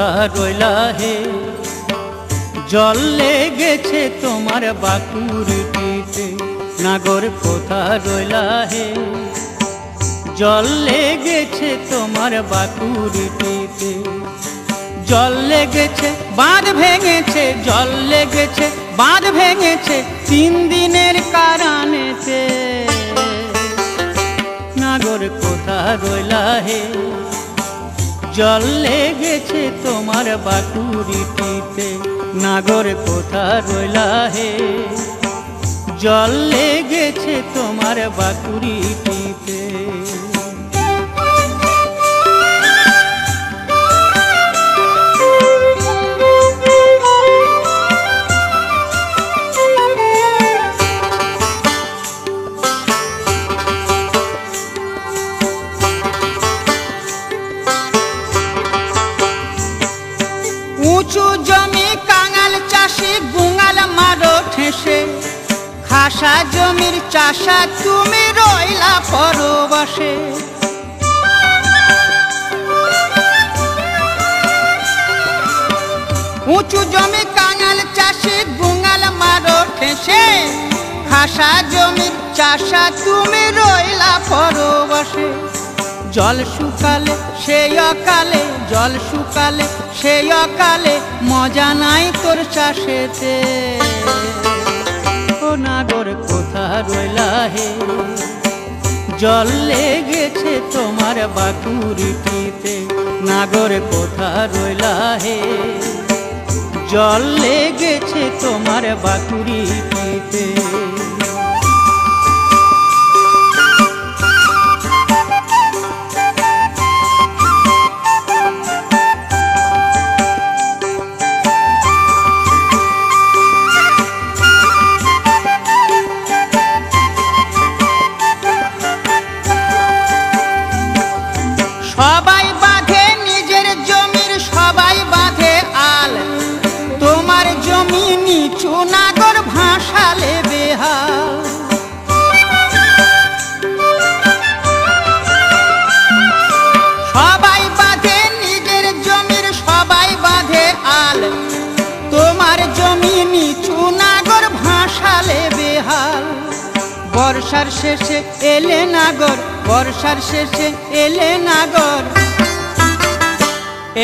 কোথা রইলা হে, জল লেগেছে তোমার বাকুড়িটিতে, নাগর কোথা রইলা হে, জল লেগেছে তোমার বাকুড়িটিতে। জল লেগেছে বাঁধ ভেঙেছে, জল লেগেছে বাঁধ ভেঙেছে 3 দিনের কারণেতে, নাগর কোথা রইলা হে, জল লেগেছে তোমার বাকুড়িটিতে, নাগর কোথা রইলা হে, জল লেগেছে তোমার বাকুড়িটিতে। উঁচু জমি কাঙাল চাষি গুঙাল মারো ঠেসে, খাসা জমির চাষা তুমি রইলা পরবাসে। উঁচু জমি কাঙাল চাষি গুঙাল মারো ঠেসে, খাসা জমির চাষা তুমি রইলা পরবাসে। জল শুকালে সেই অকালে, জল শুকালে সেই অকালে, মজা নাই তোর চাষেতে, ও নাগর কোথা রইলা হে, জল লেগেছে তোমার বাকুড়িটিতে, নাগর কোথা রইলা হে, জল লেগেছে তোমার বাকুড়িটিতে। সবাই বাঁধে নিজের জমির, সবাই বাঁধে আল, তোমার জমি নিচু নাগর ভাসালে বেহাল। সবাই বাঁধে নিজের জমির, সবাই বাঁধে আল, তোমার জমি নিচু নাগর ভাসালে বেহাল। বর্ষার শেষে এলে নাগর, বর্ষার শেষে এলে নাগর,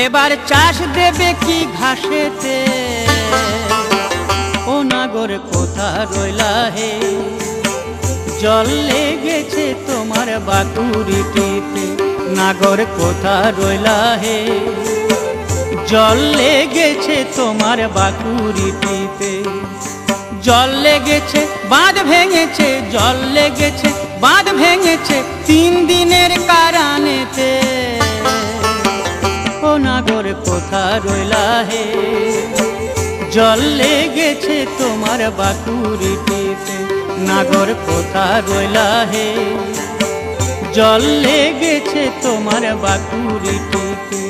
এবার চাষ দেবে কি ঘাসেতে, ও নাগর কোথা রইলা হে, জল লেগেছে তোমার বাকুড়িটিতে, নাগর কোথা রইলা হে, জল লেগেছে তোমার বাকুড়িটিতে। জল লেগেছে বাঁধ ভেঙেছে, জল লেগেছে বাঁধ ভেঙেছে 3 দিনের কারণেতে, ও নাগর কোথা রইলা হে, জল লেগেছে তোমার বাকুড়িটিতে, নাগর কোথা রইলা হে, জল লেগেছে তোমার বাকুড়িটিতে।